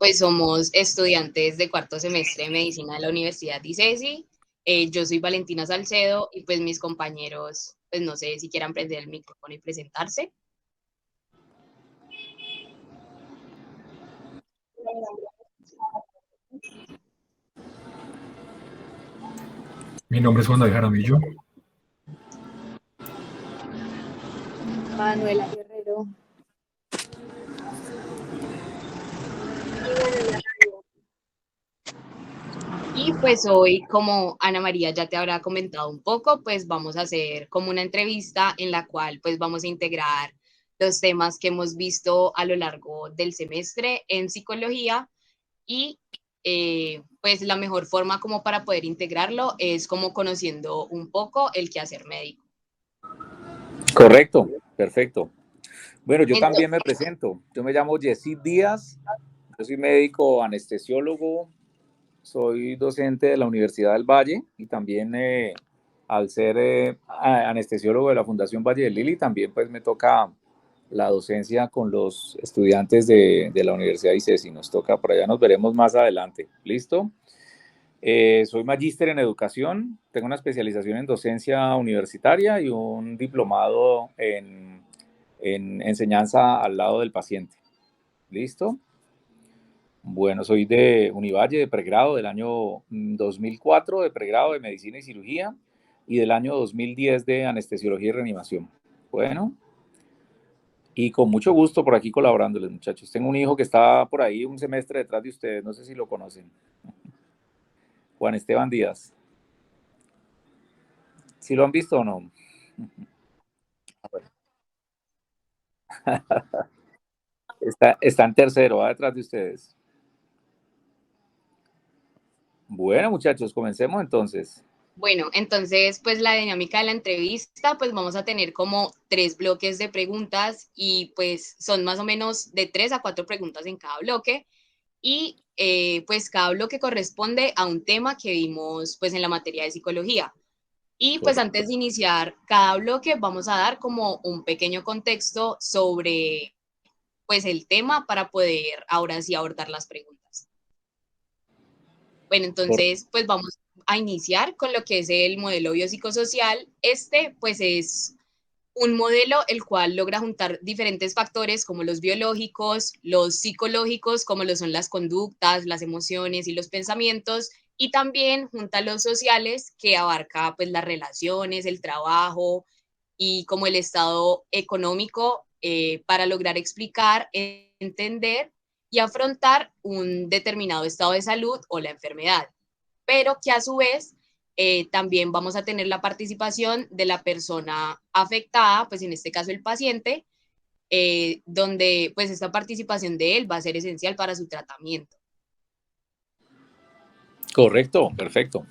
Pues somos estudiantes de cuarto semestre de medicina de la Universidad ICESI. Yo soy Valentina Salcedo y pues mis compañeros, pues no sé si quieran prender el micrófono y presentarse. Mi nombre es Juan David Jaramillo. Manuela Guerrero. Y pues hoy, como Ana María ya te habrá comentado un poco, pues vamos a hacer como una entrevista en la cual pues vamos a integrar los temas que hemos visto a lo largo del semestre en psicología y pues la mejor forma como para poder integrarlo es como conociendo un poco el quehacer médico. Correcto, perfecto. Bueno, yo Entonces, también me presento. Yo me llamo Yesid Díaz, yo soy médico anestesiólogo, soy docente de la Universidad del Valle y también al ser anestesiólogo de la Fundación Valle del Lili, también pues me toca la docencia con los estudiantes de la Universidad ICESI. Nos toca, por allá nos veremos más adelante. ¿Listo? Soy magíster en educación, tengo una especialización en docencia universitaria y un diplomado en enseñanza al lado del paciente. ¿Listo? Bueno, soy de Univalle, de pregrado del año 2004, de pregrado de medicina y cirugía, y del año 2010 de anestesiología y reanimación. Bueno, y con mucho gusto por aquí colaborándoles, muchachos. Tengo un hijo que está por ahí un semestre detrás de ustedes, no sé si lo conocen. Juan Esteban Díaz. ¿Sí lo han visto o no? Está en tercero, va detrás de ustedes. Bueno, muchachos, comencemos entonces. bueno, entonces pues la dinámica de la entrevista, pues vamos a tener como tres bloques de preguntas y pues son más o menos de 3 a 4 preguntas en cada bloque y pues cada bloque corresponde a un tema que vimos pues en la materia de psicología. Y pues Correcto. antes de iniciar cada bloque vamos a dar como un pequeño contexto sobre pues el tema para poder ahora sí abordar las preguntas. Bueno, entonces pues vamos a iniciar con lo que es el modelo biopsicosocial. Este pues es un modelo el cual logra juntar diferentes factores como los biológicos, los psicológicos, como lo son las conductas, las emociones y los pensamientos, y también junta los sociales que abarca pues las relaciones, el trabajo y como el estado económico para lograr explicar, entender y afrontar un determinado estado de salud o la enfermedad, pero que a su vez también vamos a tener la participación de la persona afectada, pues en este caso el paciente, donde pues esta participación de él va a ser esencial para su tratamiento. Correcto, perfecto.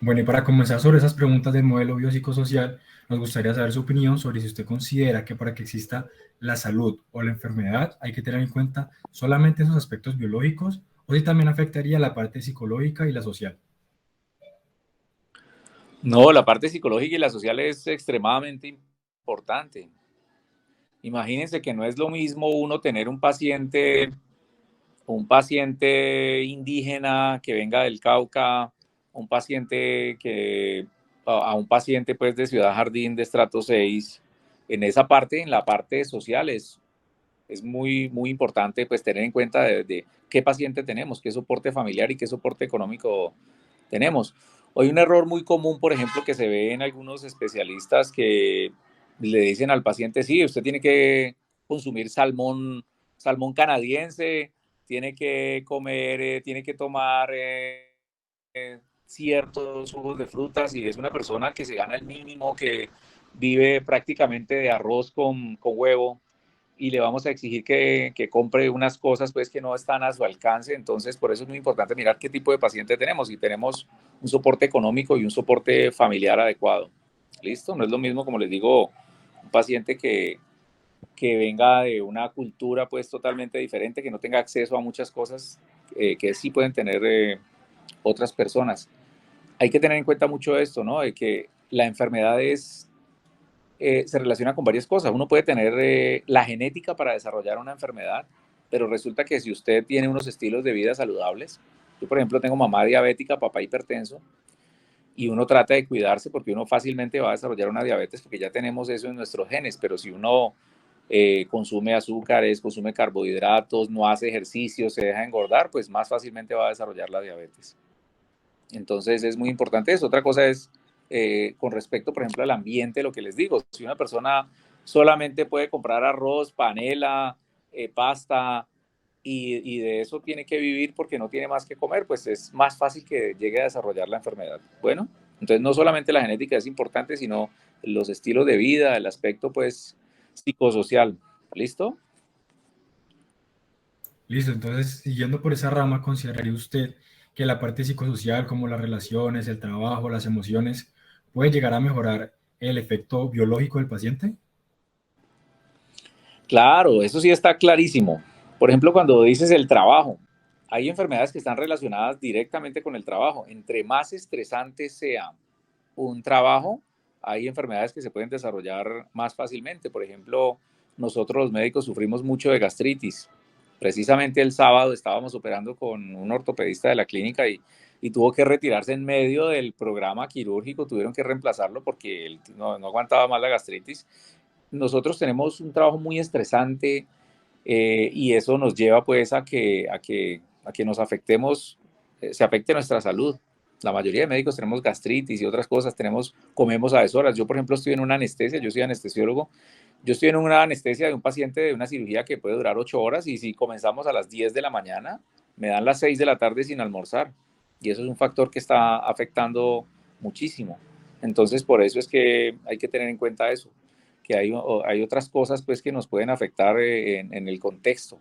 Bueno, y para comenzar sobre esas preguntas del modelo biopsicosocial, nos gustaría saber su opinión sobre si usted considera que para que exista la salud o la enfermedad hay que tener en cuenta solamente esos aspectos biológicos o si también afectaría la parte psicológica y la social. No, la parte psicológica y la social es extremadamente importante. Imagínense que no es lo mismo uno tener un paciente indígena que venga del Cauca, un paciente a un paciente pues de Ciudad Jardín de estrato 6. En esa parte, en la parte social es muy, muy importante pues tener en cuenta de qué paciente tenemos, qué soporte familiar y qué soporte económico tenemos. Hoy un error muy común, por ejemplo, que se ve en algunos especialistas que le dicen al paciente, sí, usted tiene que consumir salmón canadiense, tiene que comer, tiene que tomar ciertos jugos de frutas y es una persona que se gana el mínimo, que vive prácticamente de arroz con huevo y le vamos a exigir que compre unas cosas pues que no están a su alcance. Entonces, por eso es muy importante mirar qué tipo de paciente tenemos. Si tenemos un soporte económico y un soporte familiar adecuado. ¿Listo? No es lo mismo, como les digo, un paciente que venga de una cultura pues totalmente diferente, que no tenga acceso a muchas cosas que sí pueden tener otras personas. Hay que tener en cuenta mucho esto, ¿no? De que la enfermedad se relaciona con varias cosas. Uno puede tener la genética para desarrollar una enfermedad, pero resulta que si usted tiene unos estilos de vida saludables, yo por ejemplo tengo mamá diabética, papá hipertenso, y uno trata de cuidarse porque uno fácilmente va a desarrollar una diabetes porque ya tenemos eso en nuestros genes, pero si uno consume azúcares, consume carbohidratos, no hace ejercicio, se deja engordar, pues más fácilmente va a desarrollar la diabetes. Entonces es muy importante eso. Otra cosa es con respecto, por ejemplo, al ambiente, lo que les digo, si una persona solamente puede comprar arroz, panela, pasta, y de eso tiene que vivir porque no tiene más que comer, pues es más fácil que llegue a desarrollar la enfermedad. Bueno, entonces no solamente la genética es importante, sino los estilos de vida, el aspecto pues psicosocial. ¿Listo? Listo, entonces, siguiendo por esa rama, ¿consideraría usted que la parte psicosocial, como las relaciones, el trabajo, las emociones, puede llegar a mejorar el efecto biológico del paciente? Claro, eso sí está clarísimo. Por ejemplo, cuando dices el trabajo, hay enfermedades que están relacionadas directamente con el trabajo. Entre más estresante sea un trabajo, hay enfermedades que se pueden desarrollar más fácilmente. Por ejemplo, nosotros los médicos sufrimos mucho de gastritis. Precisamente el sábado estábamos operando con un ortopedista de la clínica y tuvo que retirarse en medio del programa quirúrgico, tuvieron que reemplazarlo porque él no aguantaba más la gastritis. Nosotros tenemos un trabajo muy estresante y eso nos lleva pues a que nos afectemos, se afecte nuestra salud. La mayoría de médicos tenemos gastritis y otras cosas, comemos a deshoras. Yo, por ejemplo, estoy en una anestesia, yo soy anestesiólogo, yo estoy en una anestesia de un paciente de una cirugía que puede durar 8 horas y si comenzamos a las 10 de la mañana, me dan las 6 de la tarde sin almorzar. Y eso es un factor que está afectando muchísimo. Entonces, por eso es que hay que tener en cuenta eso, que hay otras cosas pues que nos pueden afectar en el contexto.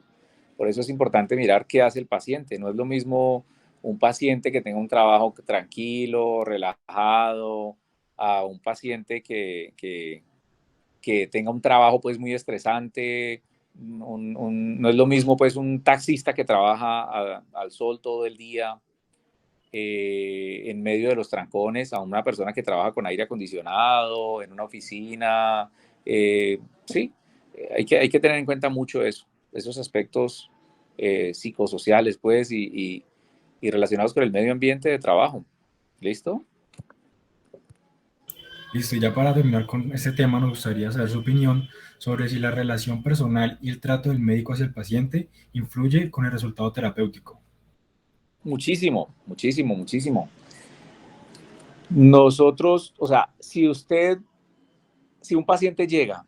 Por eso es importante mirar qué hace el paciente. No es lo mismo un paciente que tenga un trabajo tranquilo, relajado, a un paciente que tenga un trabajo pues muy estresante. No es lo mismo pues un taxista que trabaja al sol todo el día en medio de los trancones a una persona que trabaja con aire acondicionado, en una oficina. Sí, hay que tener en cuenta mucho eso, esos aspectos psicosociales, pues, y relacionados con el medio ambiente de trabajo. ¿Listo? Listo, y ya para terminar con este tema, nos gustaría saber su opinión sobre si la relación personal y el trato del médico hacia el paciente influye con el resultado terapéutico. Muchísimo, muchísimo, muchísimo. Nosotros, o sea, si un paciente llega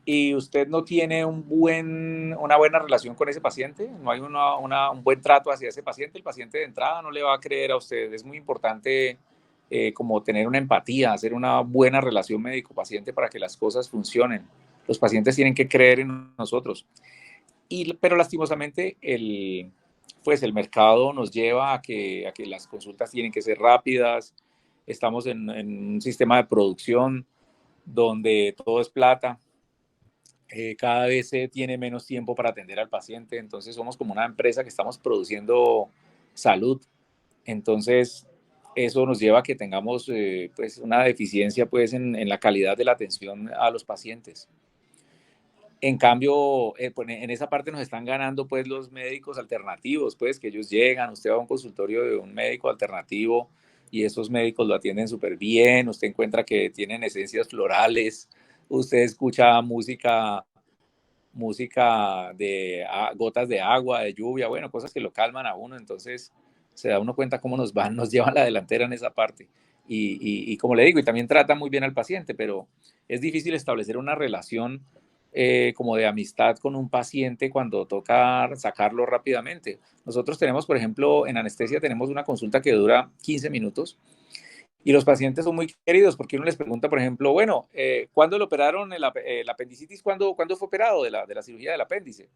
y usted no tiene una buena relación con ese paciente, no hay un buen trato hacia ese paciente, el paciente de entrada no le va a creer a usted. Es muy importante como tener una empatía, hacer una buena relación médico-paciente para que las cosas funcionen. Los pacientes tienen que creer en nosotros. Pero lastimosamente pues el mercado nos lleva a que las consultas tienen que ser rápidas. Estamos en un sistema de producción donde todo es plata. Cada vez se tiene menos tiempo para atender al paciente, entonces somos como una empresa que estamos produciendo salud, entonces eso nos lleva a que tengamos pues una deficiencia pues en la calidad de la atención a los pacientes. En cambio, pues, en esa parte nos están ganando pues los médicos alternativos, pues que ellos llegan, usted va a un consultorio de un médico alternativo y esos médicos lo atienden súper bien, usted encuentra que tienen esencias florales, usted escucha música de gotas de agua, de lluvia, bueno, cosas que lo calman a uno, entonces se da uno cuenta cómo nos llevan la delantera en esa parte. Y como le digo, y también trata muy bien al paciente, pero es difícil establecer una relación como de amistad con un paciente cuando toca sacarlo rápidamente. Nosotros tenemos, por ejemplo, en anestesia tenemos una consulta que dura 15 minutos y los pacientes son muy queridos porque uno les pregunta, por ejemplo, bueno, ¿cuándo le operaron el apendicitis? ¿Cuándo fue operado de la cirugía del apéndice?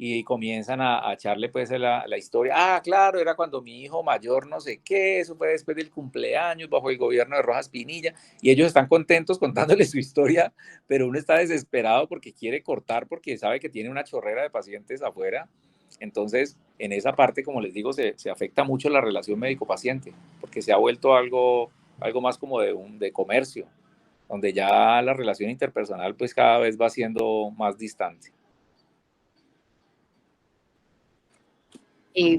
Y comienzan a echarle pues la historia. Ah, claro, era cuando mi hijo mayor no sé qué, eso fue después del cumpleaños bajo el gobierno de Rojas Pinilla. Y ellos están contentos contándole su historia, pero uno está desesperado porque quiere cortar porque sabe que tiene una chorrera de pacientes afuera. Entonces, en esa parte, como les digo, se afecta mucho la relación médico-paciente, porque se ha vuelto algo más como de comercio, donde ya la relación interpersonal pues cada vez va siendo más distante.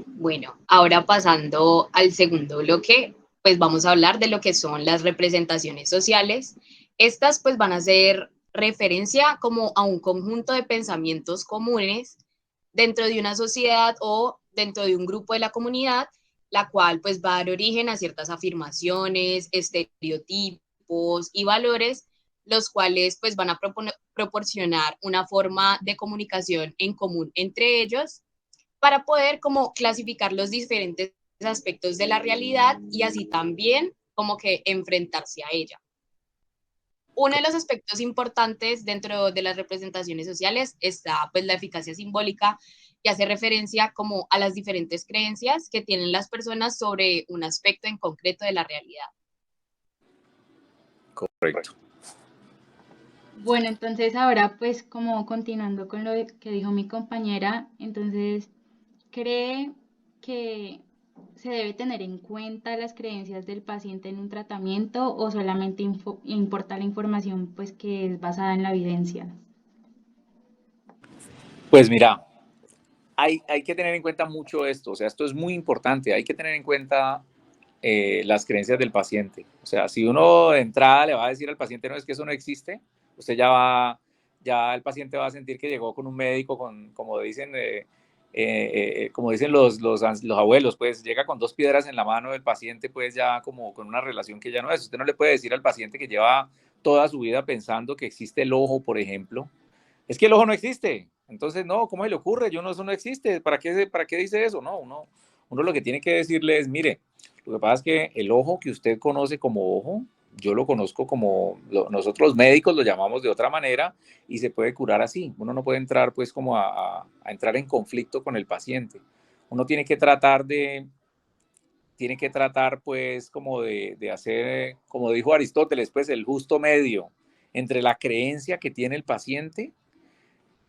Bueno, ahora pasando al segundo bloque, pues vamos a hablar de lo que son las representaciones sociales. Estas pues van a hacer referencia como a un conjunto de pensamientos comunes dentro de una sociedad o dentro de un grupo de la comunidad, la cual pues va a dar origen a ciertas afirmaciones, estereotipos y valores, los cuales pues van a proporcionar una forma de comunicación en común entre ellos para poder como clasificar los diferentes aspectos de la realidad y así también como que enfrentarse a ella. Uno de los aspectos importantes dentro de las representaciones sociales está pues la eficacia simbólica y hace referencia como a las diferentes creencias que tienen las personas sobre un aspecto en concreto de la realidad. Correcto. Bueno, entonces ahora pues como continuando con lo que dijo mi compañera, entonces cree que se debe tener en cuenta las creencias del paciente en un tratamiento o solamente importa la información pues que es basada en la evidencia. Pues mira, hay que tener en cuenta mucho esto, o sea, esto es muy importante, hay que tener en cuenta las creencias del paciente. O sea, si uno de entrada le va a decir al paciente, no, es que eso no existe, usted ya el paciente va a sentir que llegó con un médico, como dicen los abuelos, pues llega con dos piedras en la mano del paciente, pues ya como con una relación que ya no es. Usted no le puede decir al paciente que lleva toda su vida pensando que existe el ojo, por ejemplo, es que el ojo no existe. Entonces, no, ¿cómo se le ocurre? Eso no existe. ¿Para qué dice eso? No, uno lo que tiene que decirle es, mire, lo que pasa es que el ojo que usted conoce como ojo, yo lo conozco como, nosotros los médicos lo llamamos de otra manera y se puede curar así. Uno no puede entrar pues como a entrar en conflicto con el paciente. Uno tiene que tratar pues como de hacer, como dijo Aristóteles, pues el justo medio entre la creencia que tiene el paciente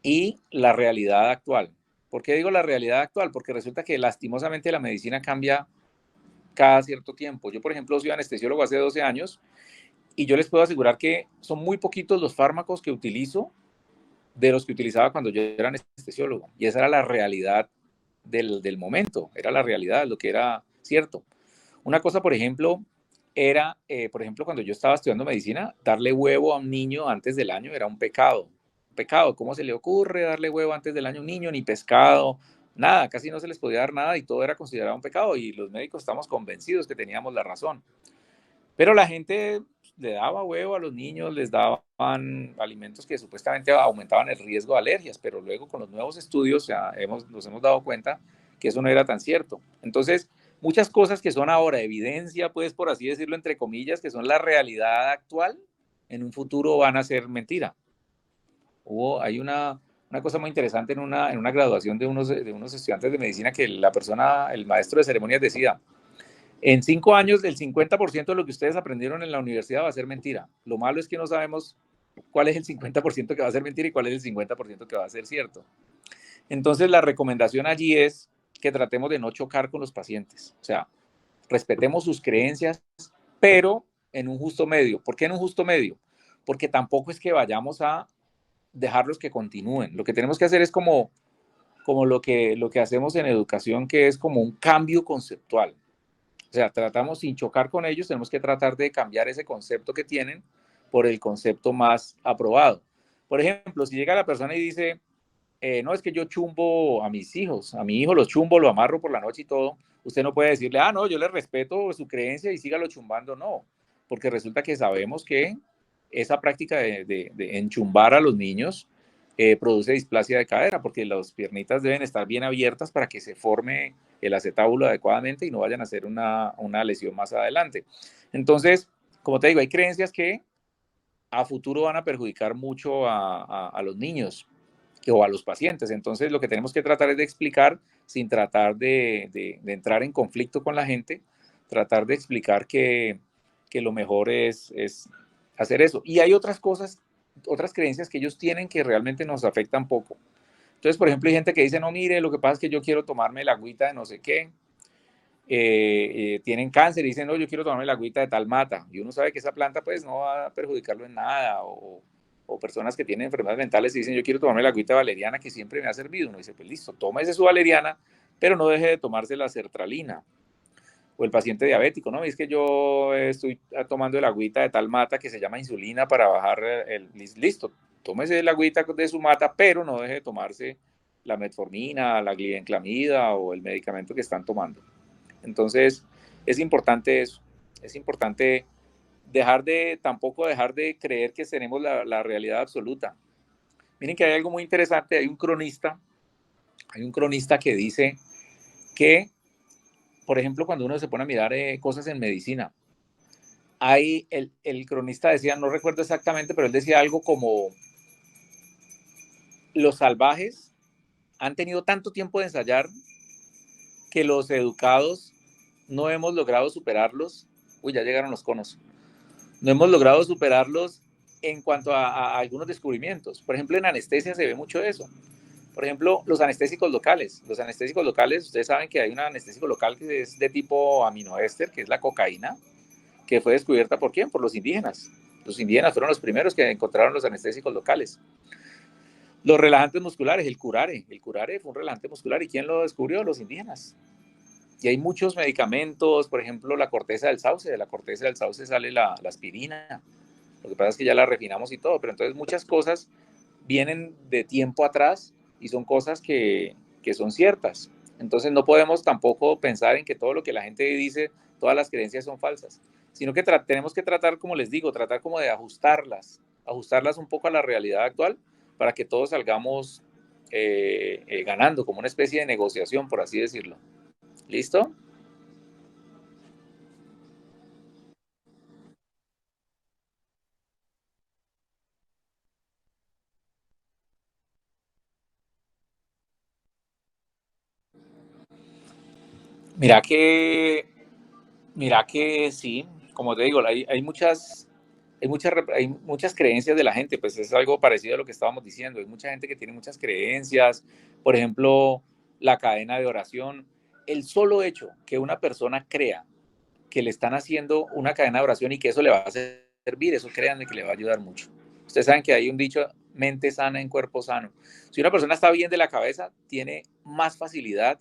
y la realidad actual. ¿Por qué digo la realidad actual? Porque resulta que lastimosamente la medicina cambia cada cierto tiempo. Yo, por ejemplo, soy anestesiólogo hace 12 años y yo les puedo asegurar que son muy poquitos los fármacos que utilizo de los que utilizaba cuando yo era anestesiólogo. Y esa era la realidad del momento, era la realidad, lo que era cierto. Una cosa, por ejemplo, era, por ejemplo, cuando yo estaba estudiando medicina, darle huevo a un niño antes del año era un pecado. Pecado, ¿cómo se le ocurre darle huevo antes del año a un niño? Ni pescado, nada, casi no se les podía dar nada y todo era considerado un pecado y los médicos estamos convencidos que teníamos la razón. Pero la gente le daba huevo a los niños, les daban alimentos que supuestamente aumentaban el riesgo de alergias, pero luego con los nuevos estudios ya nos hemos dado cuenta que eso no era tan cierto. Entonces, muchas cosas que son ahora evidencia, pues por así decirlo, entre comillas, que son la realidad actual, en un futuro van a ser mentira. Hay una cosa muy interesante en una graduación de unos estudiantes de medicina que el maestro de ceremonias decía, en 5 años, el 50% de lo que ustedes aprendieron en la universidad va a ser mentira. Lo malo es que no sabemos cuál es el 50% que va a ser mentira y cuál es el 50% que va a ser cierto. Entonces, la recomendación allí es que tratemos de no chocar con los pacientes. O sea, respetemos sus creencias, pero en un justo medio. ¿Por qué en un justo medio? Porque tampoco es que vayamos a dejarlos que continúen. Lo que tenemos que hacer es como lo que hacemos en educación, que es como un cambio conceptual. O sea, tratamos sin chocar con ellos, tenemos que tratar de cambiar ese concepto que tienen por el concepto más aprobado. Por ejemplo, si llega la persona y dice, no, es que yo chumbo a mis hijos, a mi hijo los chumbo, lo amarro por la noche y todo, usted no puede decirle, no, yo le respeto su creencia y sígalo chumbando, no, porque resulta que sabemos que esa práctica de enchumbar a los niños produce displasia de cadera, porque las piernitas deben estar bien abiertas para que se forme el acetábulo adecuadamente y no vayan a hacer una lesión más adelante. Entonces, como te digo, hay creencias que a futuro van a perjudicar mucho a los niños o a los pacientes. Entonces, lo que tenemos que tratar es de explicar sin tratar de entrar en conflicto con la gente, tratar de explicar que lo mejor es hacer eso. Y hay otras cosas, otras creencias que ellos tienen que realmente nos afectan poco. Entonces, por ejemplo, hay gente que dice, no, mire, lo que pasa es que yo quiero tomarme la agüita de no sé qué. Tienen cáncer y dicen, no, yo quiero tomarme la agüita de tal mata. Y uno sabe que esa planta pues no va a perjudicarlo en nada. O personas que tienen enfermedades mentales y dicen, yo quiero tomarme la agüita valeriana que siempre me ha servido. Uno dice, pues listo, tómese su valeriana, pero no deje de tomarse la sertralina. O el paciente diabético, ¿no? Es que yo estoy tomando el agüita de tal mata que se llama insulina para bajar listo, tómese el agüita de su mata, pero no deje de tomarse la metformina, la glibenclamida o el medicamento que están tomando. Entonces, es importante eso, es importante tampoco dejar de creer que tenemos la realidad absoluta. Miren que hay algo muy interesante, hay un cronista que dice que, por ejemplo, cuando uno se pone a mirar cosas en medicina, el cronista decía, no recuerdo exactamente, pero él decía algo como, los salvajes han tenido tanto tiempo de ensayar que los educados no hemos logrado superarlos. Uy, ya llegaron los conos. No hemos logrado superarlos en cuanto a algunos descubrimientos. Por ejemplo, en anestesia se ve mucho eso. Por ejemplo, los anestésicos locales. Los anestésicos locales, ustedes saben que hay un anestésico local que es de tipo aminoéster, que es la cocaína, que fue descubierta ¿por quién? Por los indígenas. Los indígenas fueron los primeros que encontraron los anestésicos locales. Los relajantes musculares, el curare fue un relajante muscular. ¿Y quién lo descubrió? Los indígenas. Y hay muchos medicamentos, por ejemplo, la corteza del sauce. De la corteza del sauce sale la aspirina. Lo que pasa es que ya la refinamos y todo, pero entonces muchas cosas vienen de tiempo atrás y son cosas que son ciertas. Entonces no podemos tampoco pensar en que todo lo que la gente dice, todas las creencias son falsas, sino que tenemos que tratar, como les digo, tratar como de ajustarlas un poco a la realidad actual para que todos salgamos ganando, como una especie de negociación, por así decirlo. ¿Listo? Mira que, mira que sí, como te digo, hay muchas creencias de la gente, pues es algo parecido a lo que estábamos diciendo. Hay mucha gente que tiene muchas creencias, por ejemplo, la cadena de oración. El solo hecho que una persona crea que le están haciendo una cadena de oración y que eso le va a servir, eso créanme que le va a ayudar mucho. Ustedes saben que hay un dicho, mente sana en cuerpo sano. Si una persona está bien de la cabeza, tiene más facilidad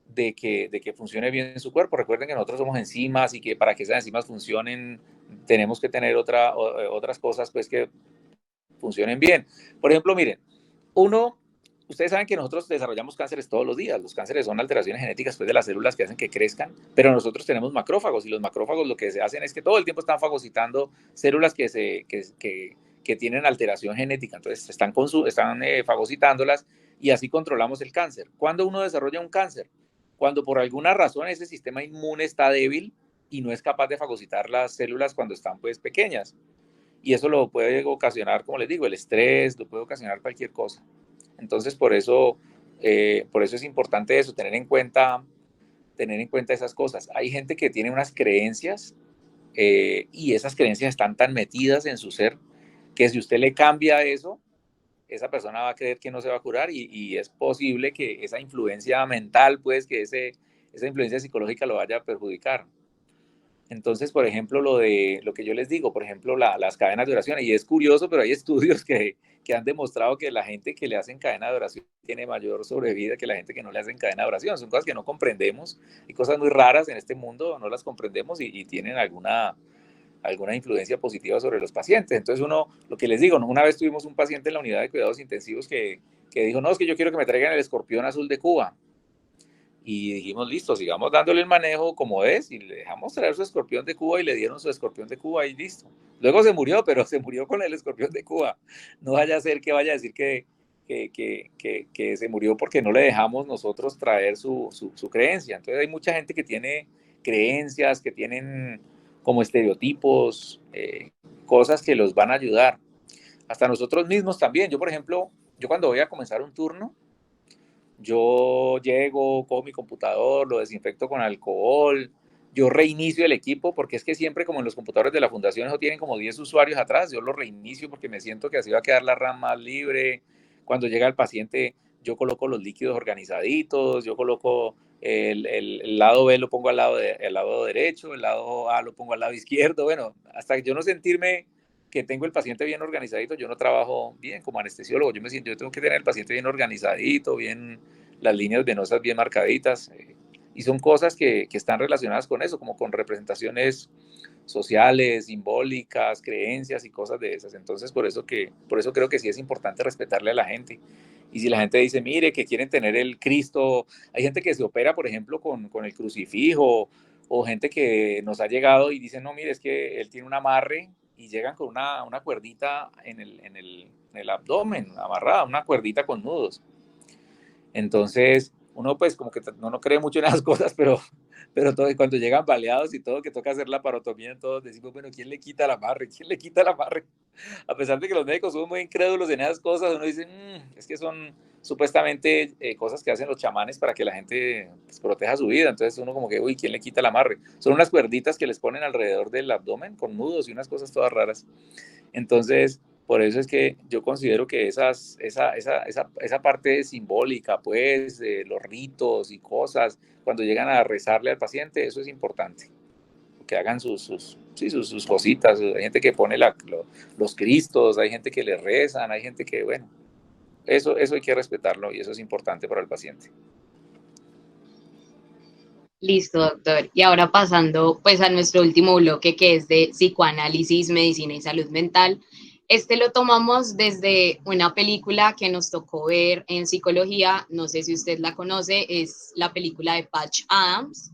de que funcione bien su cuerpo. Recuerden que nosotros somos enzimas y que para que esas enzimas funcionen tenemos que tener otras cosas pues que funcionen bien. Por ejemplo, miren, ustedes saben que nosotros desarrollamos cánceres todos los días. Los cánceres son alteraciones genéticas pues, de las células que hacen que crezcan, pero nosotros tenemos macrófagos y los macrófagos lo que se hacen es que todo el tiempo están fagocitando células que tienen alteración genética. Entonces están fagocitándolas y así controlamos el cáncer. ¿Cuándo uno desarrolla un cáncer? Cuando por alguna razón ese sistema inmune está débil y no es capaz de fagocitar las células cuando están pues pequeñas. Y eso lo puede ocasionar, como les digo, el estrés, lo puede ocasionar cualquier cosa. Entonces, por eso es importante eso, tener en cuenta esas cosas. Hay gente que tiene unas creencias y esas creencias están tan metidas en su ser que si usted le cambia eso, esa persona va a creer que no se va a curar y es posible que esa influencia mental, pues, esa influencia psicológica lo vaya a perjudicar. Entonces, por ejemplo, lo que yo les digo, por ejemplo, las cadenas de oración, y es curioso, pero hay estudios que han demostrado que la gente que le hacen cadena de oración tiene mayor sobrevida que la gente que no le hacen cadena de oración. Son cosas que no comprendemos y cosas muy raras en este mundo, no las comprendemos y tienen alguna influencia positiva sobre los pacientes. Entonces lo que les digo, una vez tuvimos un paciente en la unidad de cuidados intensivos que dijo, no, es que yo quiero que me traigan el escorpión azul de Cuba. Y dijimos, listo, sigamos dándole el manejo como es y le dejamos traer su escorpión de Cuba y le dieron su escorpión de Cuba y listo. Luego se murió, pero se murió con el escorpión de Cuba. No vaya a ser que vaya a decir que se murió porque no le dejamos nosotros traer su creencia. Entonces hay mucha gente que tiene creencias, que tienen como estereotipos, cosas que los van a ayudar. Hasta nosotros mismos también. Yo, por ejemplo, yo cuando voy a comenzar un turno, yo llego, cojo mi computador, lo desinfecto con alcohol, yo reinicio el equipo, porque es que siempre como en los computadores de la fundación eso tienen como 10 usuarios atrás, yo lo reinicio porque me siento que así va a quedar la RAM más libre. Cuando llega el paciente, yo coloco los líquidos organizaditos, yo coloco el lado B lo pongo el lado derecho, el lado A lo pongo al lado izquierdo, bueno, hasta yo no sentirme que tengo el paciente bien organizadito, yo no trabajo bien como anestesiólogo, yo tengo que tener el paciente bien organizadito, bien las líneas venosas bien marcaditas, y son cosas que están relacionadas con eso, como con representaciones sociales, simbólicas, creencias y cosas de esas. Entonces, por eso creo que sí es importante respetarle a la gente. Y si la gente dice, mire, que quieren tener el Cristo, hay gente que se opera, por ejemplo, con el crucifijo, o gente que nos ha llegado y dice, no, mire, es que él tiene un amarre, y llegan con una cuerdita en el abdomen, amarrada, una cuerdita con nudos. Entonces, uno pues como que no cree mucho en esas cosas, pero todo, cuando llegan baleados y todo, que toca hacer la parotomía, todos decimos, bueno, ¿quién le quita el amarre? ¿Quién le quita el amarre? A pesar de que los médicos son muy incrédulos en esas cosas, uno dice, es que son supuestamente cosas que hacen los chamanes para que la gente pues, proteja su vida. Entonces uno como que, uy, ¿quién le quita el amarre? Son unas cuerditas que les ponen alrededor del abdomen con nudos y unas cosas todas raras. Entonces, por eso es que yo considero que esa parte simbólica, pues, de los ritos y cosas, cuando llegan a rezarle al paciente, eso es importante. Que hagan sus cositas. Hay gente que pone los cristos, hay gente que le rezan, hay gente que, bueno, eso hay que respetarlo y eso es importante para el paciente. Listo, doctor. Y ahora pasando pues a nuestro último bloque, que es de psicoanálisis, medicina y salud mental. Este lo tomamos desde una película que nos tocó ver en psicología, no sé si usted la conoce, es la película de Patch Adams.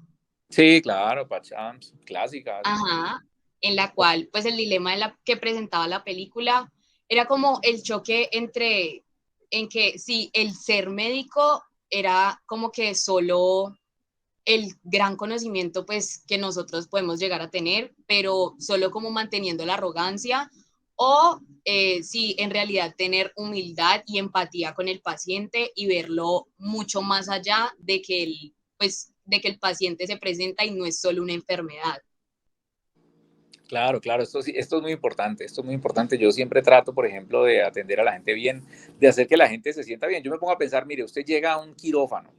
Sí, claro, Patch Adams, clásica. Ajá, en la cual pues el dilema que presentaba la película era como el choque entre en que si el ser médico era como que solo el gran conocimiento pues que nosotros podemos llegar a tener, pero solo como manteniendo la arrogancia, o si en realidad tener humildad y empatía con el paciente y verlo mucho más allá de que de que el paciente se presenta y no es solo una enfermedad. Claro, esto es muy importante, esto es muy importante. Yo siempre trato, por ejemplo, de atender a la gente bien, de hacer que la gente se sienta bien. Yo me pongo a pensar, mire, usted llega a un quirófano,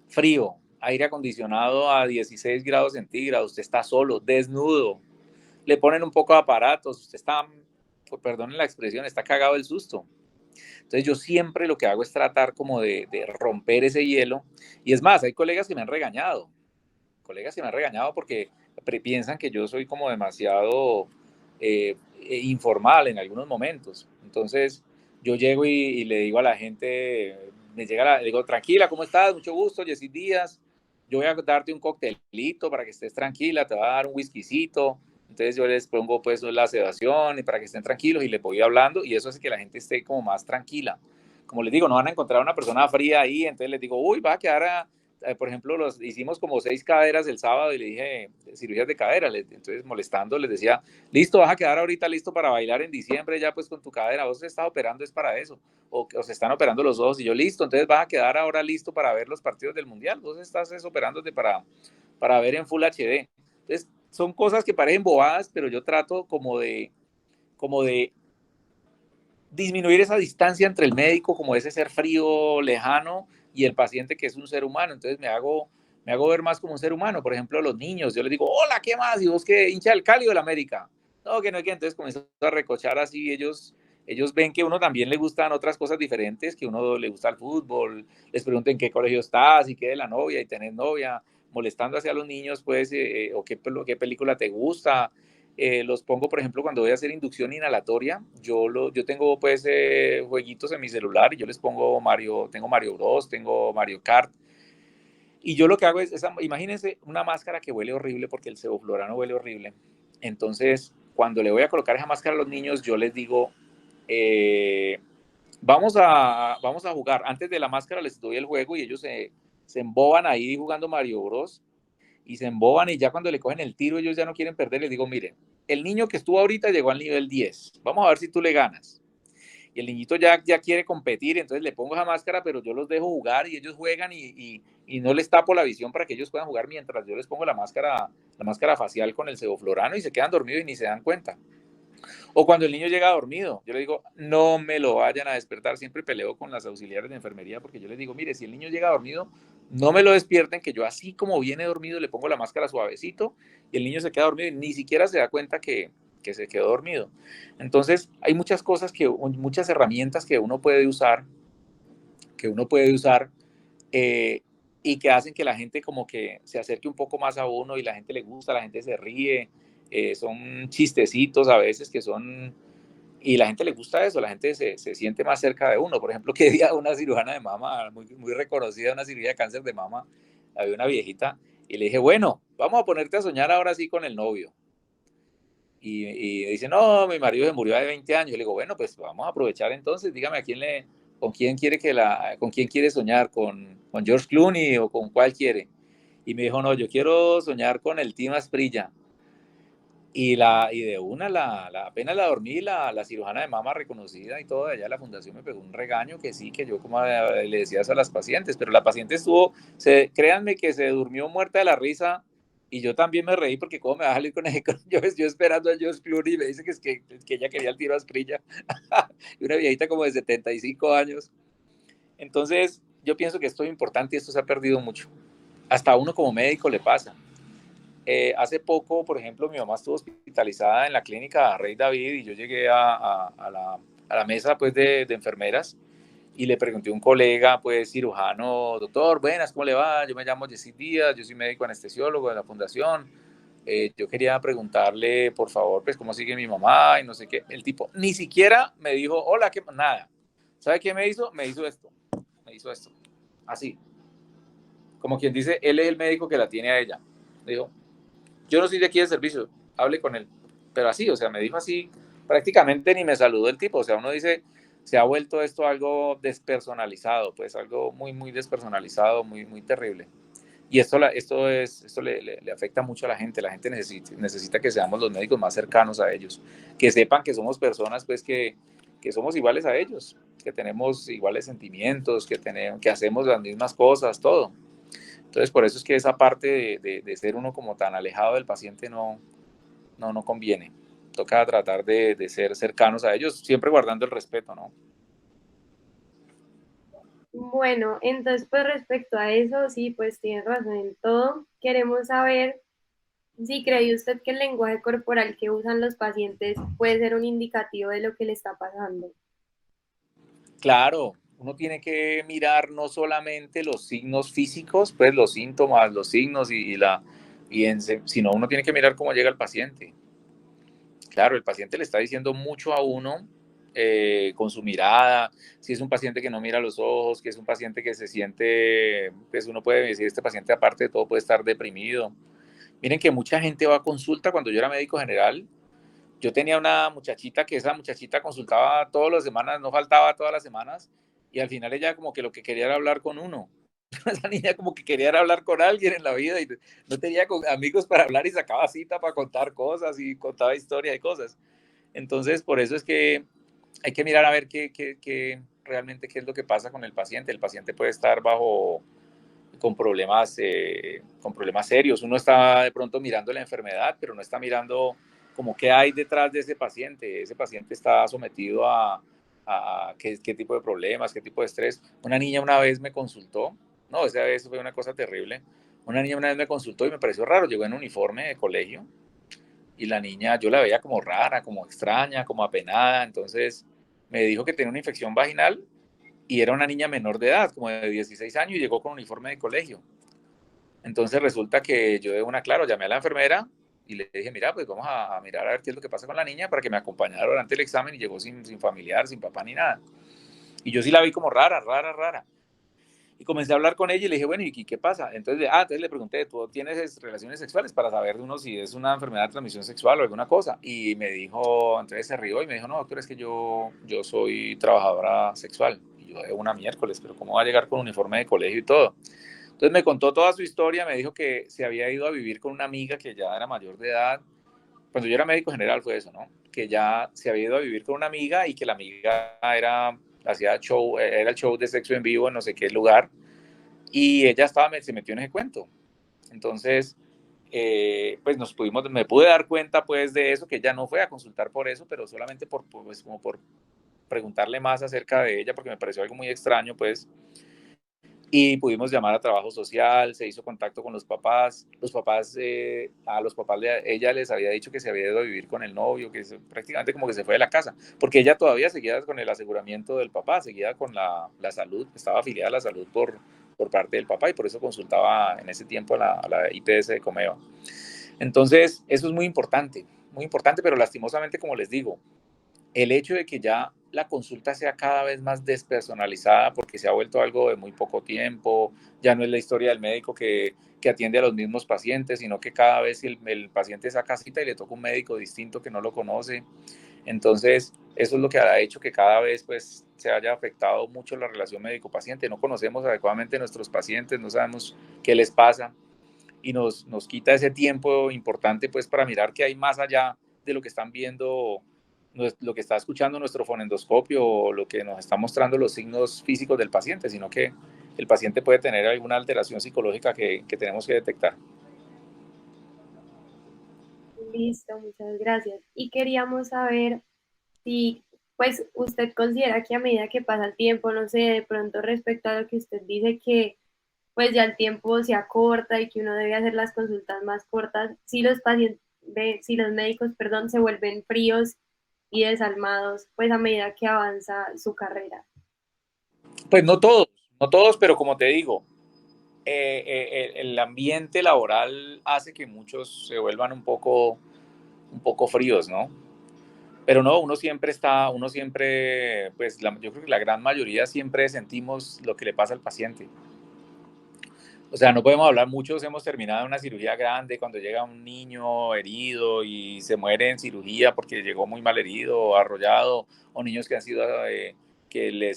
frío, aire acondicionado a 16 grados centígrados, usted está solo, desnudo, le ponen un poco de aparatos, usted está, pues, perdonen la expresión, está cagado del susto. Entonces yo siempre lo que hago es tratar como de romper ese hielo. Y es más, hay colegas que me han regañado, porque piensan que yo soy como demasiado informal en algunos momentos. Entonces yo llego y le digo a la gente, le digo, tranquila, ¿cómo estás? Mucho gusto, Jessy Díaz. Yo voy a darte un coctelito para que estés tranquila, te voy a dar un whiskycito. Entonces yo les pongo pues la sedación y para que estén tranquilos y les voy hablando y eso hace que la gente esté como más tranquila. Como les digo, no van a encontrar una persona fría ahí, entonces les digo, uy, va a quedar por ejemplo, hicimos como 6 caderas el sábado y le dije, cirugías de cadera, entonces molestando les decía, listo, vas a quedar ahorita listo para bailar en diciembre ya pues con tu cadera, vos te estás operando es para eso, o se están operando los ojos y yo listo, entonces vas a quedar ahora listo para ver los partidos del Mundial, vos estás operándote para ver en Full HD. Entonces son cosas que parecen bobadas, pero yo trato como de disminuir esa distancia entre el médico, como ese ser frío, lejano, y el paciente que es un ser humano. Entonces me hago ver más como un ser humano. Por ejemplo, los niños, yo les digo, hola, ¿qué más? ¿Y vos qué, hincha del Cali o del América? No, que no, que entonces comienzo a recochar así, ellos ven que uno también le gustan otras cosas diferentes, que uno le gusta el fútbol, les pregunten qué colegio estás y qué de la novia y tenés novia, molestando hacia los niños, pues, o qué película te gusta. Los pongo, por ejemplo, cuando voy a hacer inducción inhalatoria, yo tengo pues jueguitos en mi celular y yo les pongo tengo Mario Bros, tengo Mario Kart, y yo lo que hago es, imagínense una máscara que huele horrible porque el sevoflurano huele horrible. Entonces, cuando le voy a colocar esa máscara a los niños, yo les digo, vamos a jugar. Antes de la máscara les doy el juego y ellos se emboban ahí jugando Mario Bros. Y se emboban y ya cuando le cogen el tiro ellos ya no quieren perder. Les digo, miren, el niño que estuvo ahorita llegó al nivel 10. Vamos a ver si tú le ganas. Y el niñito ya quiere competir, entonces le pongo esa máscara, pero yo los dejo jugar y ellos juegan y no les tapo la visión para que ellos puedan jugar mientras yo les pongo la máscara facial con el sevoflurano y se quedan dormidos y ni se dan cuenta. O cuando el niño llega dormido, yo le digo, no me lo vayan a despertar. Siempre peleo con las auxiliares de enfermería porque yo les digo, mire, si el niño llega dormido, no me lo despierten, que yo así como viene dormido le pongo la máscara suavecito y el niño se queda dormido y ni siquiera se da cuenta que se quedó dormido. Entonces, hay muchas cosas muchas herramientas que uno puede usar eh, y que hacen que la gente como que se acerque un poco más a uno y la gente le gusta, la gente se ríe, son chistecitos a veces que son, y la gente le gusta eso, la gente se siente más cerca de uno. Por ejemplo, que día una cirujana de mama muy, muy reconocida, una cirugía de cáncer de mama, había una viejita y le dije, bueno, vamos a ponerte a soñar ahora sí con el novio. Y dice, no, mi marido se murió hace 20 años. Yo le digo, bueno, pues vamos a aprovechar entonces, dígame con quién quiere con quién quiere soñar, con George Clooney o con cuál quiere. Y me dijo, no, yo quiero soñar con el Tim Asprilla. Y de una, apenas la dormí, la cirujana de mama reconocida y todo de allá de la fundación me pegó un regaño que sí, que yo como le decía eso a las pacientes, pero la paciente créanme que se durmió muerta de la risa y yo también me reí porque cómo me va a salir yo esperando a George Clooney y me dice que ella quería el tiro a Asprilla y una viejita como de 75 años. Entonces yo pienso que esto es importante y esto se ha perdido mucho. Hasta a uno como médico le pasa. Hace poco, por ejemplo, mi mamá estuvo hospitalizada en la clínica Rey David y yo llegué a la mesa pues, de enfermeras y le pregunté a un colega, pues cirujano, doctor, buenas, ¿cómo le va? Yo me llamo Jessy Díaz, yo soy médico anestesiólogo de la fundación. Yo quería preguntarle, por favor, pues cómo sigue mi mamá y no sé qué. El tipo ni siquiera me dijo, hola, ¿qué? Nada. ¿Sabe qué me hizo? Me hizo esto. Así. Como quien dice, él es el médico que la tiene a ella. Dijo, yo no soy de aquí de servicio, hable con él. Pero así, o sea, me dijo así, prácticamente ni me saludó el tipo. O sea, uno dice, se ha vuelto esto algo despersonalizado, pues algo muy, muy despersonalizado, muy, muy terrible. Y esto le afecta mucho a la gente. La gente necesita que seamos los médicos más cercanos a ellos, que sepan que somos personas, pues, que somos iguales a ellos, que tenemos iguales sentimientos, que hacemos las mismas cosas, todo. Entonces, por eso es que esa parte de ser uno como tan alejado del paciente no conviene. Toca tratar de ser cercanos a ellos, siempre guardando el respeto, ¿no? Bueno, entonces pues respecto a eso, sí, pues tiene razón en todo. Queremos saber si cree usted que el lenguaje corporal que usan los pacientes puede ser un indicativo de lo que le está pasando. Claro, uno tiene que mirar no solamente los signos físicos, pues los síntomas, los signos sino uno tiene que mirar cómo llega el paciente. Claro, el paciente le está diciendo mucho a uno con su mirada, si es un paciente que no mira los ojos, que es un paciente que se siente, pues uno puede decir, este paciente aparte de todo puede estar deprimido. Miren que mucha gente va a consulta. Cuando yo era médico general, yo tenía una muchachita que esa muchachita consultaba todas las semanas, no faltaba todas las semanas, y al final ella como que lo que quería era hablar con uno. Esa niña como que quería era hablar con alguien en la vida y no tenía amigos para hablar y sacaba cita para contar cosas y contaba historias y cosas. Entonces, por eso es que hay que mirar a ver realmente qué es lo que pasa con el paciente. El paciente puede estar con problemas serios. Uno está de pronto mirando la enfermedad, pero no está mirando como qué hay detrás de ese paciente. Ese paciente está sometido a qué tipo de problemas, qué tipo de estrés. Una niña una vez me consultó, no, esa vez fue una cosa terrible. Una niña una vez me consultó y me pareció raro, llegó en uniforme de colegio y la niña yo la veía como rara, como extraña, como apenada, entonces me dijo que tenía una infección vaginal y era una niña menor de edad, como de 16 años, y llegó con uniforme de colegio. Entonces resulta que yo de una, claro, llamé a la enfermera y le dije, mira, pues vamos a mirar a ver qué es lo que pasa con la niña para que me acompañara durante el examen y llegó sin familiar, sin papá ni nada. Y yo sí la vi como rara. Y comencé a hablar con ella y le dije, bueno, ¿y qué pasa? Entonces le pregunté, ¿tú tienes relaciones sexuales? Para saber de uno si es una enfermedad de transmisión sexual o alguna cosa. Y me dijo, entonces se rió y me dijo, no, doctor, es que yo soy trabajadora sexual. Y yo de una miércoles, pero ¿cómo va a llegar con uniforme de colegio y todo? Entonces me contó toda su historia, me dijo que se había ido a vivir con una amiga que ya era mayor de edad. Cuando yo era médico general fue eso, ¿no? Que ya se había ido a vivir con una amiga y que la amiga hacía show, era el show de sexo en vivo en no sé qué lugar y ella se metió en ese cuento. Entonces, pues me pude dar cuenta pues de eso, que ella no fue a consultar por eso, pero solamente pues, como por preguntarle más acerca de ella, porque me pareció algo muy extraño, pues, y pudimos llamar a trabajo social, se hizo contacto con los papás, a los papás ella les había dicho que se había ido a vivir con el novio, prácticamente como que se fue de la casa, porque ella todavía seguía con el aseguramiento del papá, seguía con la salud, estaba afiliada a la salud por por parte del papá, y por eso consultaba en ese tiempo a la IPS de Comeva. Entonces, eso es muy importante, pero lastimosamente, como les digo, el hecho de que ya la consulta sea cada vez más despersonalizada porque se ha vuelto algo de muy poco tiempo, ya no es la historia del médico que atiende a los mismos pacientes, sino que cada vez el paciente saca cita y le toca un médico distinto que no lo conoce. Entonces, eso es lo que ha hecho que cada vez pues, se haya afectado mucho la relación médico-paciente. No conocemos adecuadamente a nuestros pacientes, no sabemos qué les pasa y nos quita ese tiempo importante pues, para mirar qué hay más allá de lo que están viendo, lo que está escuchando nuestro fonendoscopio o lo que nos está mostrando los signos físicos del paciente, sino que el paciente puede tener alguna alteración psicológica que tenemos que detectar. Listo, muchas gracias. Y queríamos saber si, pues, usted considera que a medida que pasa el tiempo, no sé, de pronto respecto a lo que usted dice que, pues, ya el tiempo se acorta y que uno debe hacer las consultas más cortas, si los pacientes, si los médicos, perdón, se vuelven fríos y desalmados, pues, a medida que avanza su carrera. Pues no todos, pero como te digo, el ambiente laboral hace que muchos se vuelvan un poco fríos, ¿no? Pero no, uno siempre, pues yo creo que la gran mayoría siempre sentimos lo que le pasa al paciente. O sea, no podemos hablar, muchos hemos terminado una cirugía grande cuando llega un niño herido y se muere en cirugía porque llegó muy mal herido o arrollado, o niños que han sido, que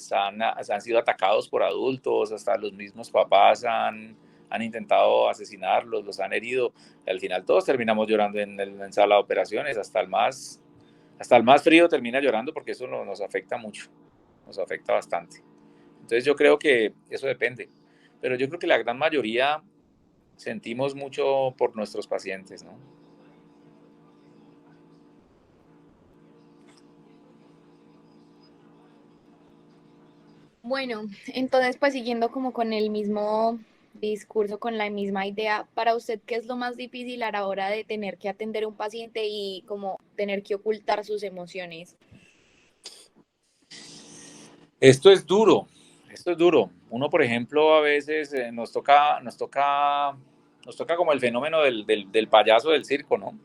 han sido atacados por adultos, hasta los mismos papás han intentado asesinarlos, los han herido. Al final todos terminamos llorando en sala de operaciones, hasta el más frío termina llorando porque eso nos afecta mucho, nos afecta bastante. Entonces yo creo que eso depende, pero yo creo que la gran mayoría sentimos mucho por nuestros pacientes, ¿no? Bueno, entonces pues siguiendo como con el mismo discurso, con la misma idea, para usted, ¿qué es lo más difícil a la hora de tener que atender a un paciente y como tener que ocultar sus emociones? Esto es duro. Uno, por ejemplo, a veces nos toca como el fenómeno del payaso del circo, ¿no?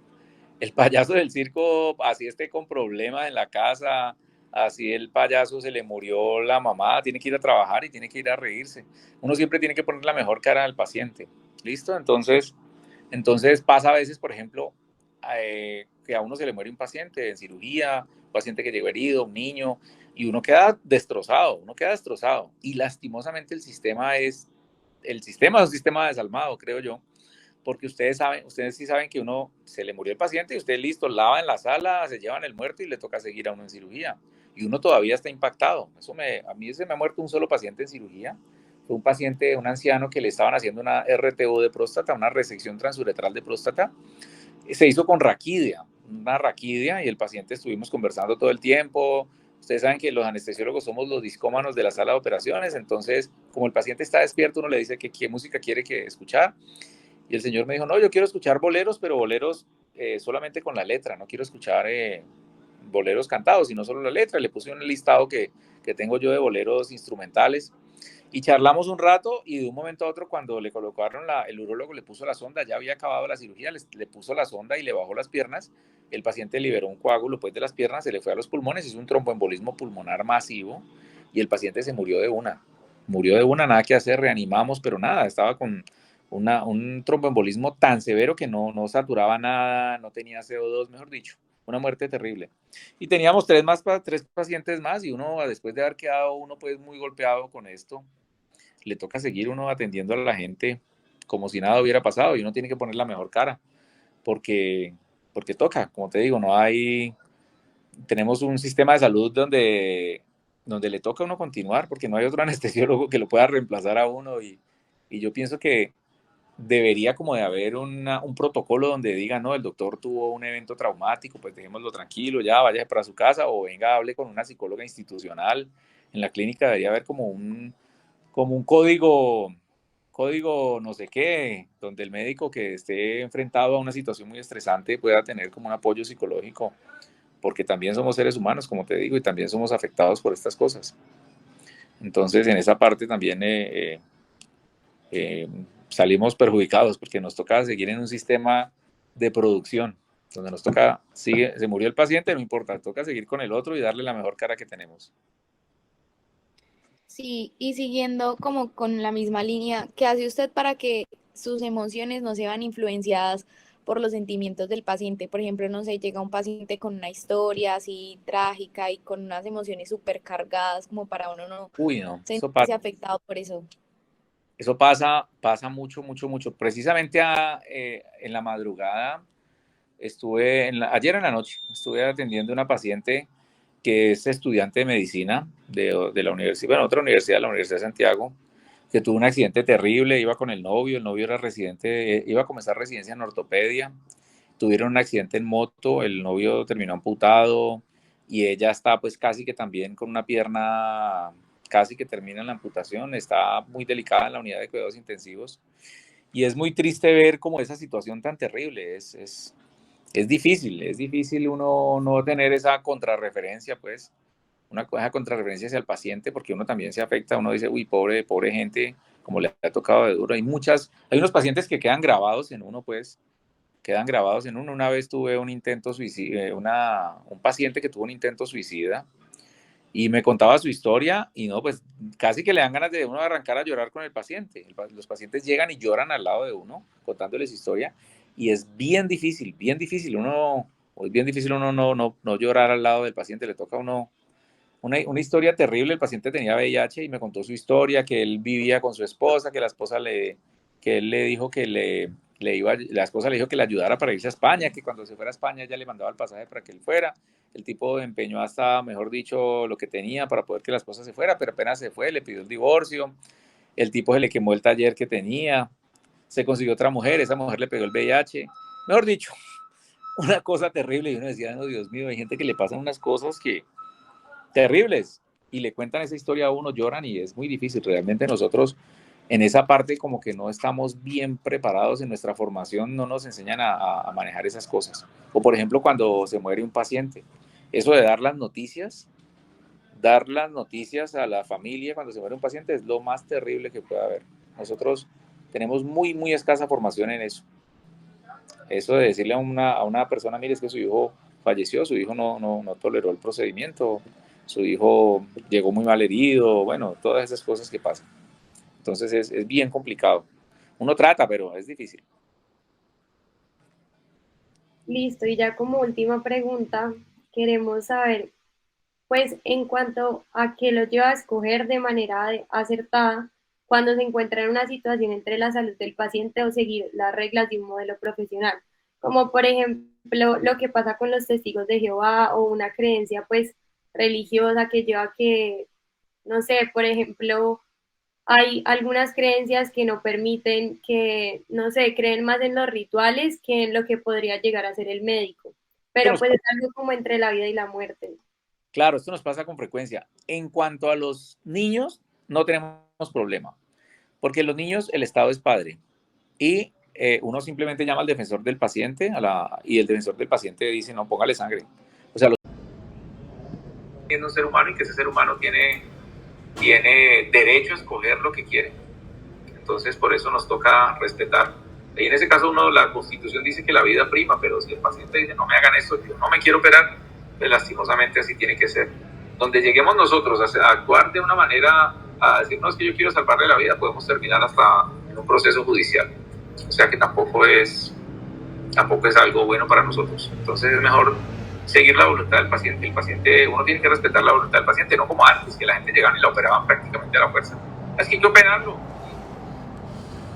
El payaso del circo, así esté con problemas en la casa, así el payaso se le murió la mamá, tiene que ir a trabajar y tiene que ir a reírse. Uno siempre tiene que poner la mejor cara al paciente. ¿Listo? Entonces pasa a veces, por ejemplo, que a uno se le muere un paciente en cirugía, un paciente que llegó herido, un niño, y uno queda destrozado. Y lastimosamente el sistema es un sistema desalmado, creo yo, porque ustedes sí saben que uno se le murió el paciente y ustedes listo, lavan la sala, se llevan el muerto y le toca seguir a uno en cirugía. Y uno todavía está impactado. A mí se me ha muerto un solo paciente en cirugía. Fue un paciente, un anciano que le estaban haciendo una RTO de próstata, una resección transuretral de próstata. Se hizo con una raquidia, y el paciente estuvimos conversando todo el tiempo. Ustedes saben que los anestesiólogos somos los discómanos de la sala de operaciones, entonces como el paciente está despierto, uno le dice que qué música quiere escuchar. Y el señor me dijo, no, yo quiero escuchar boleros, pero boleros solamente con la letra, no quiero escuchar boleros cantados, sino solo la letra. Le puse un listado que tengo yo de boleros instrumentales y charlamos un rato, y de un momento a otro, cuando le colocaron el urólogo le puso la sonda, ya había acabado la cirugía, le puso la sonda y le bajó las piernas. El paciente liberó un coágulo pues de las piernas, se le fue a los pulmones, hizo un tromboembolismo pulmonar masivo y el paciente se murió de una, nada que hacer, reanimamos, pero nada, estaba con un tromboembolismo tan severo que no saturaba nada, no tenía CO2, mejor dicho, una muerte terrible. Y teníamos tres pacientes más, y uno, después de haber quedado uno pues muy golpeado con esto, le toca seguir uno atendiendo a la gente como si nada hubiera pasado, y uno tiene que poner la mejor cara, porque toca, como te digo, tenemos un sistema de salud donde le toca a uno continuar, porque no hay otro anestesiólogo que lo pueda reemplazar a uno, y yo pienso que debería como de haber un protocolo donde diga, no, el doctor tuvo un evento traumático, pues dejémoslo tranquilo, ya vaya para su casa, o venga, hable con una psicóloga institucional. En la clínica debería haber como un código no sé qué, donde el médico que esté enfrentado a una situación muy estresante pueda tener como un apoyo psicológico, porque también somos seres humanos, como te digo, y también somos afectados por estas cosas. Entonces, en esa parte también salimos perjudicados porque nos toca seguir en un sistema de producción, donde nos toca, se murió el paciente, no importa, toca seguir con el otro y darle la mejor cara que tenemos. Sí, y siguiendo como con la misma línea, ¿qué hace usted para que sus emociones no se vean influenciadas por los sentimientos del paciente? Por ejemplo, no sé, llega un paciente con una historia así trágica y con unas emociones súper cargadas, como para uno no Uy, no, sentirse afectado por eso. Eso pasa mucho, mucho, mucho. Precisamente en la madrugada, ayer en la noche, estuve atendiendo a una paciente que es estudiante de medicina de la universidad, bueno, otra universidad, la Universidad de Santiago, que tuvo un accidente terrible, iba con el novio era residente, iba a comenzar residencia en ortopedia, tuvieron un accidente en moto, el novio terminó amputado y ella está pues casi que también con una pierna, casi que termina la amputación, está muy delicada en la unidad de cuidados intensivos y es muy triste ver como esa situación tan terrible, es difícil uno no tener esa contrarreferencia, pues, esa contrarreferencia hacia el paciente, porque uno también se afecta, uno dice, uy, pobre gente, como le ha tocado de duro. Hay unos pacientes que quedan grabados en uno, pues, quedan grabados en uno. Una vez tuve un intento suicida, un paciente que tuvo un intento suicida, y me contaba su historia, y no, pues, casi que le dan ganas de uno arrancar a llorar con el paciente. Los pacientes llegan y lloran al lado de uno, contándoles historia, y es bien difícil uno no llorar al lado del paciente, le toca a uno una historia terrible. El paciente tenía VIH y me contó su historia, que él vivía con su esposa, que él le dijo que la esposa le dijo que le ayudara para irse a España, que cuando se fuera a España ella le mandaba el pasaje para que él fuera. El tipo empeñó hasta, mejor dicho, lo que tenía para poder que la esposa se fuera, pero apenas se fue, le pidió el divorcio. El tipo se le quemó el taller que tenía, se consiguió otra mujer, esa mujer le pegó el VIH. Mejor dicho, una cosa terrible. Y uno decía, no, Dios mío, hay gente que le pasan unas cosas que terribles y le cuentan esa historia a uno, lloran y es muy difícil. Realmente nosotros en esa parte como que no estamos bien preparados en nuestra formación, no nos enseñan a manejar esas cosas. O por ejemplo cuando se muere un paciente, eso de dar las noticias a la familia cuando se muere un paciente es lo más terrible que puede haber. Nosotros tenemos muy, muy escasa formación en eso. Eso de decirle a una persona, mire, es que su hijo falleció, su hijo no toleró el procedimiento, su hijo llegó muy mal herido, bueno, todas esas cosas que pasan. Entonces es bien complicado. Uno trata, pero es difícil. Listo, y ya como última pregunta, queremos saber, pues en cuanto a qué lo lleva a escoger de manera acertada cuando se encuentra en una situación entre la salud del paciente o seguir las reglas de un modelo profesional, como por ejemplo lo que pasa con los testigos de Jehová o una creencia pues religiosa que lleva a que, no sé, por ejemplo, hay algunas creencias que no permiten que, no sé, creen más en los rituales que en lo que podría llegar a ser el médico, pero pues es algo como entre la vida y la muerte. Claro, esto nos pasa con frecuencia. En cuanto a los niños, no tenemos problema, porque los niños, el Estado es padre y uno simplemente llama al defensor del paciente y el defensor del paciente dice, no, póngale sangre. O sea, siendo un ser humano y que ese ser humano tiene derecho a escoger lo que quiere. Entonces, por eso nos toca respetar. Y en ese caso, la Constitución dice que la vida prima, pero si el paciente dice, no me hagan esto, yo no me quiero operar, pues lastimosamente así tiene que ser. Donde lleguemos nosotros a actuar de una manera, a decir, no, es que yo quiero salvarle la vida, podemos terminar hasta en un proceso judicial. O sea que tampoco es algo bueno para nosotros. Entonces es mejor seguir la voluntad del paciente. El paciente, uno tiene que respetar la voluntad del paciente, no como antes, que la gente llegaba y la operaban prácticamente a la fuerza. Es que hay que operarlo.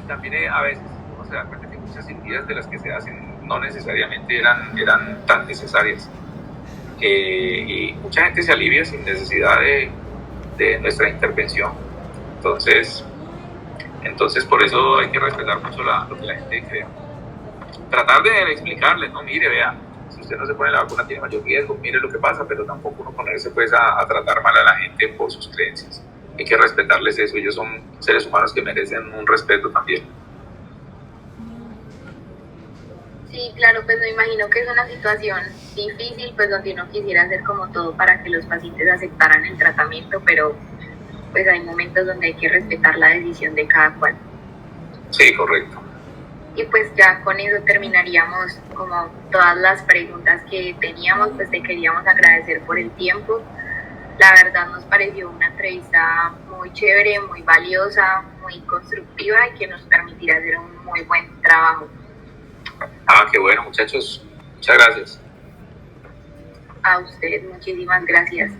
Y también a veces uno se da cuenta que muchas cirugías de las que se hacen no necesariamente eran tan necesarias. Y mucha gente se alivia sin necesidad de nuestra intervención. Entonces por eso hay que respetar mucho lo que la gente crea. Tratar de explicarles, no, mire, vea, si usted no se pone la vacuna tiene mayor riesgo, mire lo que pasa, pero tampoco uno ponerse pues a tratar mal a la gente por sus creencias. Hay que respetarles eso, ellos son seres humanos que merecen un respeto también. Sí, claro, pues me imagino que es una situación difícil, pues donde uno quisiera hacer como todo para que los pacientes aceptaran el tratamiento, pero pues hay momentos donde hay que respetar la decisión de cada cual. Sí, correcto. Y pues ya con eso terminaríamos como todas las preguntas que teníamos, pues te queríamos agradecer por el tiempo. La verdad nos pareció una entrevista muy chévere, muy valiosa, muy constructiva y que nos permitirá hacer un muy buen trabajo. Ah, qué bueno, muchachos. Muchas gracias. A usted, muchísimas gracias.